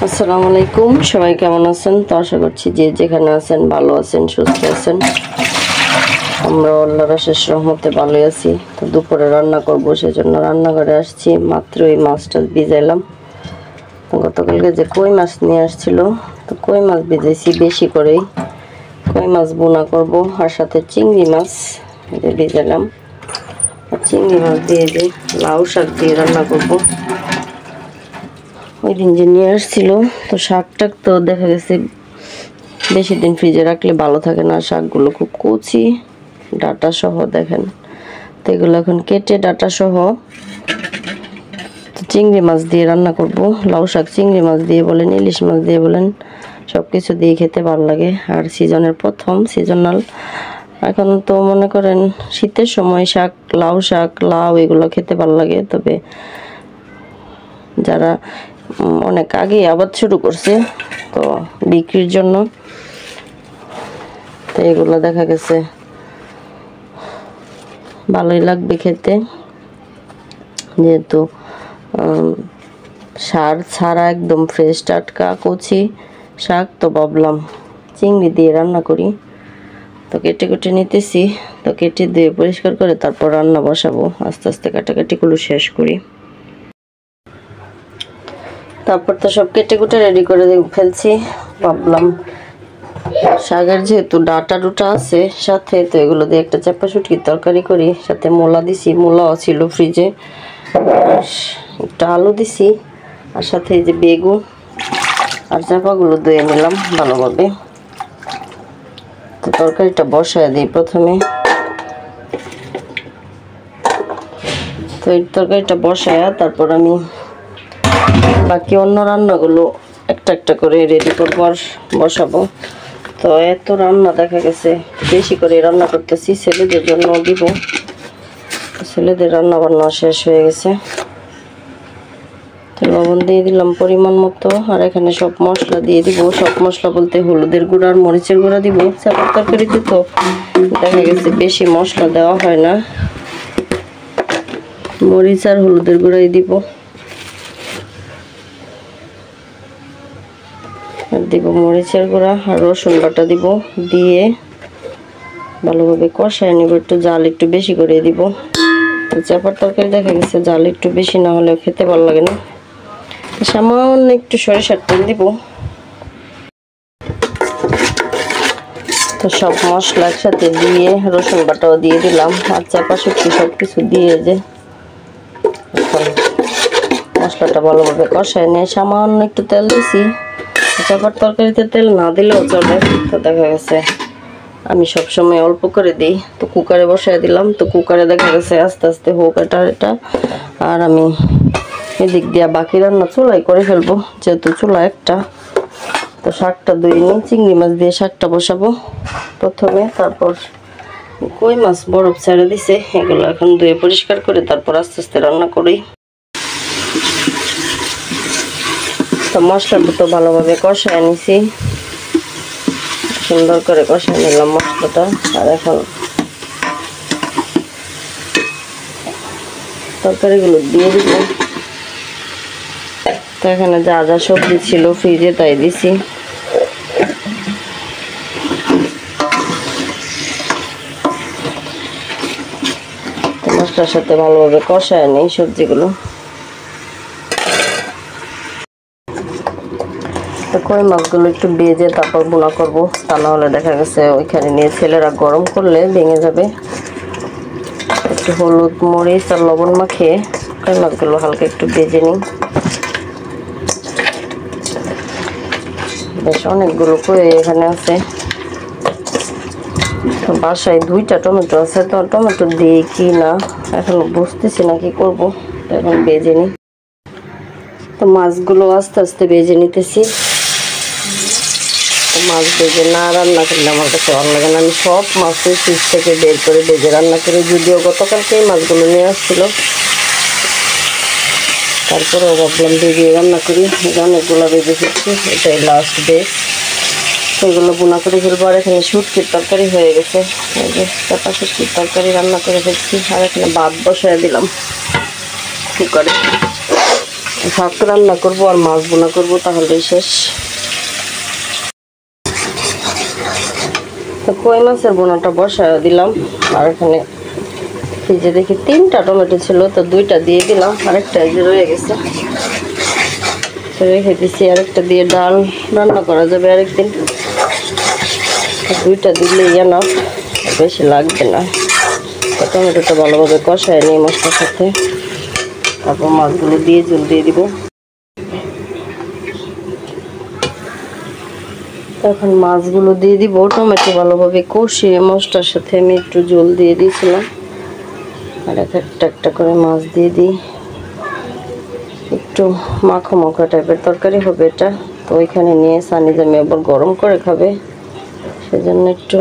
আসসালামু আলাইকুম, সবাই কেমন আছেন? তো আশা করছি যে যেখানে আছেন ভালো আছেন, সুস্থ আছেন। আমরা আল্লাহর অশেষ রহমতে ভালোই আছি। তো দুপুরে রান্না করব, সেজন্য রান্নাঘরে আসছি। মাত্র এই মাছটা ভিজাইলাম। গতকালকে যে কই মাছ নিয়ে আসছিল, তো কই মাছ ভিজাইছি বেশি করেই। কই মাছ বোনা করব, আর সাথে চিংড়ি মাছ ভিজাইলাম। আর চিংড়ি মাছ দিয়ে যে লাউ শাক দিয়ে রান্না করব। ওই দিন যে নিয়ে আসছিল, তো শাকটাক তো দেখা গেছে বেশি দিন ফ্রিজে রাখলে ভালো থাকে না। শাকগুলো খুব কচি, ডাটা সহ দেখেন। তো এগুলো এখন কেটে ডাটা সহ চিংড়ি মাছ দিয়ে রান্না করব। লাউ শাক চিংড়ি মাছ দিয়ে বলেন, ইলিশ মাছ দিয়ে বলেন, সব কিছু দিয়ে খেতে ভালো লাগে। আর সিজনের প্রথম সিজনাল, এখন তো মনে করেন শীতের সময় শাক, লাউ এগুলো খেতে ভালো লাগে। তবে যারা অনেক আগে আবাদ শুরু করছে তো বিক্রির জন্য, তো এগুলো দেখা গেছে ভালোই লাগবে খেতে, যেহেতু সার ছাড়া একদম ফ্রেশ টাটকা কচি শাক। তো ভাবলাম চিংড়ি দিয়ে রান্না করি। তো কেটে কেটে নিতেছি। তো কেটে দিয়ে পরিষ্কার করে তারপর রান্না বসাবো। আস্তে আস্তে কাটাকাটিগুলো শেষ করি। তারপর তো সব কেটে কুটে রেডি করে ফেলছি। ভাবলাম শাকের যেহেতু ডাটা ডুটা আছে সাথে, তো এগুলো দিয়ে একটা চাপা শুটকির তরকারি করি। সাথে মূলা দিছি, মূলাও ছিল ফ্রিজে। একটা আলু দিছি, আর সাথে এই যে বেগুন আর চাপাগুলো ধুয়ে নিলাম ভালোভাবে। তো তরকারিটা বসায় দিই প্রথমে। তো এই তরকারিটা বসায় তারপর আমি বাকি অন্য রান্নাগুলো একটা একটা করে রেডি করবো আর বসাবো। তো এত রান্না দেখা গেছে বেশি করে রান্না করতেছি, ছেলেদের জন্য দিব। ছেলেদের রান্না বান্না শেষ হয়ে গেছে। তো লবণ দিয়ে দিলাম পরিমাণ মতো। আর এখানে সব মশলা দিয়ে দিব। সব মশলা বলতে হলুদের গুঁড়া আর মরিচের গুঁড়া দিব। চাপার তরকারিতে তো দেখা গেছে বেশি মশলা দেওয়া হয় না, মরিচ আর হলুদের গুঁড়াই দিব। আর দিব মরিচের গুঁড়া আর রসুন বাটা দিব। দিয়ে ভালোভাবে কষায় নিব। একটু জাল একটু বেশি করে দিব। তো চাপার তরকারি দেখা গেছে জাল একটু বেশি না হলে খেতে ভালো লাগে না। সামান্য একটু সরিষার তেল দিব। তো সব মশলা একসাথে দিয়ে রসুন বাটাও দিয়ে দিলাম। আর চাপা শুটকি সব কিছু দিয়ে যে এখন মশলাটা ভালোভাবে কষায় নিয়ে সামান্য একটু তেল দিছি। চাপার তরকারিতে তেল না দিলেও চলে। তো দেখা গেছে আমি সবসময় অল্প করে দিই। তো কুকারে বসায় দিলাম। তো কুকারে দেখা গেছে আস্তে আস্তে হোক এটা। আর আমি এদিক দিয়ে বাকি রান্না চুলাই করে ফেলবো, যেহেতু চুলা একটা। তো শাকটা ধুয়ে নিই, চিংড়ি মাছ দিয়ে শাকটা বসাবো প্রথমে। তারপর কই মাছ বরফ ছেড়ে দিছে, এগুলো এখন ধুয়ে পরিষ্কার করে তারপর আস্তে আস্তে রান্না করি। তো মশলাটা তো ভালোভাবে কষায় নিছি, সুন্দর করে কষায় নিলাম মশলাটা। আর এখন তরকারিগুলো দিয়ে দিব। তো এখানে যা যা সবজি ছিল ফ্রিজে তাই দিছি। মশলার সাথে ভালোভাবে কষায় নিই সবজিগুলো। তো কই মাছগুলো একটু ভেজে তারপর বোনা করবো, তা না হলে দেখা গেছে ওইখানে নিয়ে ছেলেরা গরম করলে ভেঙে যাবে। একটু হলুদ মরিচ আর লবণ মাখিয়ে কই মাছগুলো হালকা একটু ভেজে নিই। বেশ অনেকগুলো কই এখানে আছে। তো বাসায় 2টা টমেটো আছে। তো টমেটো দিয়ে কি না এখন বুঝতেছি না কি করবো। তো এখন ভেজে নিই। তো মাছগুলো আস্তে আস্তে ভেজে নিতেছি। মাছ ভেজে না রান্না করলে আমার কাছে ভালো লাগে না। আমি সব মাছের ফ্রিজ থেকে বের করে ভেজে রান্না করি। যদিও গতকালকে এই মাছগুলো নিয়ে আসছিল, তারপরেও ভাবলাম ভেজে রান্না করি। অনেকগুলো ভেজে ফেলছি, এটাই লাস্ট ডে। তো এগুলো বোনা করে ফেলবো। আর এখানে শুটকির তরকারি হয়ে গেছে, এই যে চাপা শুটকির তরকারি রান্না করে ফেলছি। আর এখানে ভাত বসায় দিলাম কুকারে। শাক রান্না করবো আর মাছ বোনা করবো, তাহলেই শেষ। তো কই মাছের বোনাটা বসায় দিলাম। আর এখানে ফ্রিজে দেখি 3টা টমেটো ছিল, তো 2টা দিয়ে দিলাম, আরেকটা এই যে রয়ে গেছে রেখে দিচ্ছি। আরেকটা দিয়ে ডাল রান্না করা যাবে আরেকদিন। 2টা দিলেই না, বেশি লাগবে না। টমেটোটা ভালোভাবে কষায় নিই মশলার সাথে, তারপর মাছগুলো দিয়ে ঝোল দিয়ে দিব। এখন মাছগুলো দিয়ে দিব। টমেটো ভালোভাবে কষিয়ে মশলার সাথে আমি একটু ঝোল দিয়ে দিয়েছিলাম। আর একটা একটা করে মাছ দিয়ে দিই। একটু মাখো মাখো টাইপের তরকারি হবে এটা। তো ওইখানে নিয়ে সানি জামি আবার গরম করে খাবে, সেজন্য একটু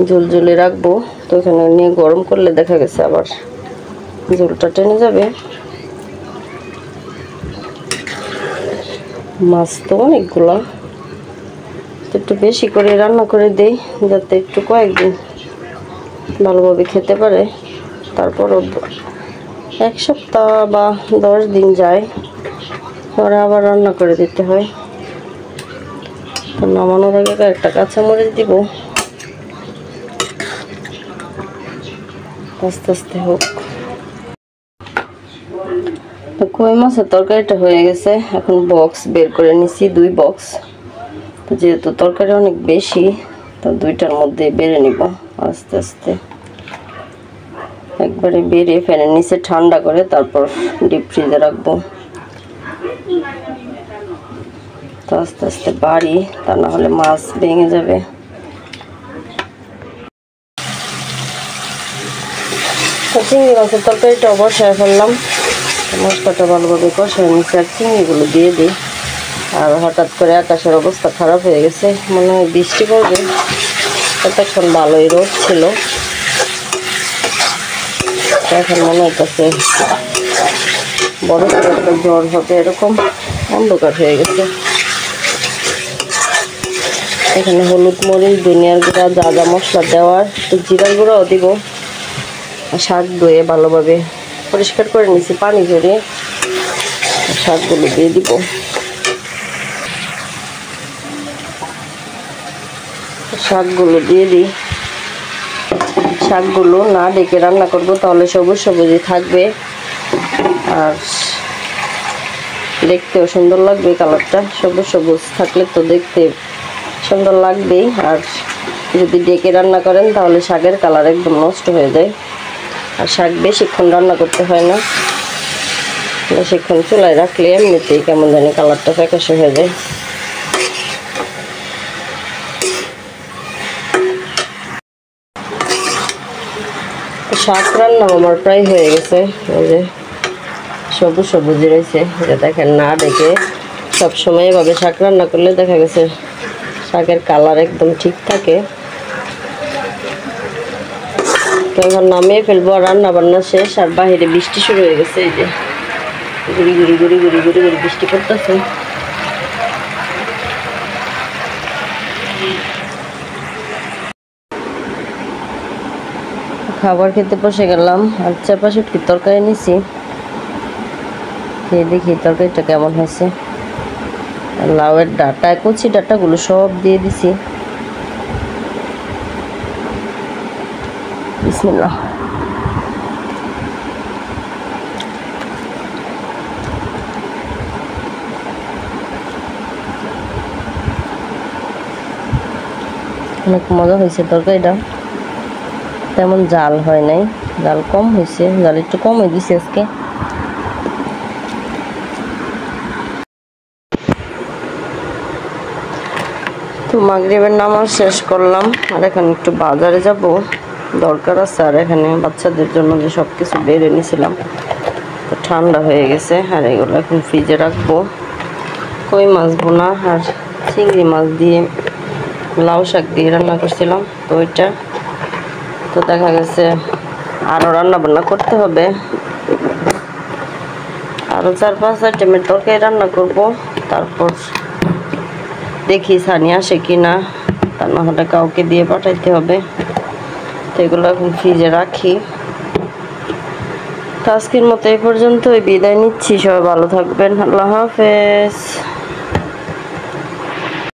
ঝোল ঝোলে রাখবো। তো এখানে নিয়ে গরম করলে দেখা গেছে আবার ঝোলটা টেনে যাবে। মাছ তো অনেকগুলো, একটু বেশি করে রান্না করে দেই, যাতে একটু কয়েকদিন ভালোভাবে খেতে পারে। তারপরও 1 সপ্তাহ বা 10 দিন যায়, পরে আবার রান্না করে দিতে হয়। তো নামানোর আগে একটা কাঁচামরিচ দিব, আস্তে আস্তে হোক। তো কই মাছের তরকারিটা হয়ে গেছে। এখন বক্স বের করে নিছি, 2 বক্স। তো যেহেতু তরকারি অনেক বেশি, তো 2টার মধ্যে বেড়ে নিব আস্তে আস্তে। একবারে বেড়ে ফ্যানের নিচে ঠান্ডা করে তারপর ডিপ ফ্রিজে রাখবো। তো আস্তে আস্তে বাড়ি, তা না হলে মাছ ভেঙে যাবে। তো চিংড়ি মাছের তরকারিটা বসায় ফেললাম। মশলাটা ভালোভাবে কষায় নিচে আর চিংড়িগুলো দিয়ে দিই। আর হঠাৎ করে আকাশের অবস্থা খারাপ হয়ে গেছে, মনে হয় বৃষ্টি পড়বে। এতক্ষণ ভালোই রোদ ছিল, এখন মনে হচ্ছে বড় করে একটা জ্বর হবে, এরকম অন্ধকার হয়ে গেছে। এখানে হলুদ মরিচ ধনিয়ার গুঁড়া যা যা মশলা দেওয়ার, তো জিরার গুঁড়াও দিব। শাক ধুয়ে ভালোভাবে পরিষ্কার করে নিচ্ছি পানি ঝরিয়ে, শাকগুলো দিয়ে দিব। শাকগুলো দিয়ে দিই। শাকগুলো না ঢেকে রান্না করব, তাহলে সবুজ সবুজই থাকবে আর দেখতেও সুন্দর লাগবে। কালারটা সবুজ সবুজ থাকলে তো দেখতে সুন্দর লাগবেই। আর যদি ঢেকে রান্না করেন তাহলে শাকের কালার একদম নষ্ট হয়ে যায়। আর শাক বেশিক্ষণ রান্না করতে হয় না, বেশিক্ষণ চুলায় রাখলে এমনিতেই কেমন জানি কালারটা ফ্যাকাশে হয়ে যায়। শাক রান্না আমার প্রায় হয়ে গেছে। এই যে সবুজ সবুজ রয়েছে, যে দেখেন না দেখে সবসময় এভাবে শাক রান্না করলে দেখা গেছে শাকের কালার একদম ঠিক থাকে। তো এখন নামিয়ে ফেলবো, আর রান্না বান্না শেষ। আর বাহিরে বৃষ্টি শুরু হয়ে গেছে, এই যে গুড়ি গুড়ি গুড়ি গুড়ি গুড়ি গুড়ি বৃষ্টি পড়তেছে। খাবার খেতে বসে গেলাম। আর চাপা শুটকির তরকারি নিছি, খেয়ে দেখি তরকারিটা কেমন হয়েছে। লাউয়ের ডাঁটা, কচি ডাঁটাগুলো সব দিয়ে দিছি। বিসমিল্লাহ। অনেক মজা হয়েছে তরকারিটা, তেমন জাল হয় নাই, জাল কম হয়েছে, জাল একটু কম হয়ে দিছে আজকে। তো মাগরিবের নামাজ শেষ করলাম, আর এখন একটু বাজারে যাব, দরকার আছে। আর এখানে বাচ্চাদের জন্য যে সব কিছু বেড়ে নিয়েছিলাম, তো ঠান্ডা হয়ে গেছে। আর এগুলো এখন ফ্রিজে রাখবো। কই মাছ বোনা আর চিংড়ি মাছ দিয়ে লাউ শাক দিয়ে রান্না করছিলাম, তো ওইটা তো দেখা গেছে আরও রান্না বান্না করতে হবে। আরও 4-5 আইটেমের তরকারি রান্না করব। তারপর দেখি সানি আসে কি না, তা না হলে কাউকে দিয়ে পাঠাইতে হবে। তো এগুলো এখন ফ্রিজে রাখি। তো আজকের মতো এই পর্যন্তই বিদায় নিচ্ছি। সবাই ভালো থাকবেন। আল্লাহ হাফেজ।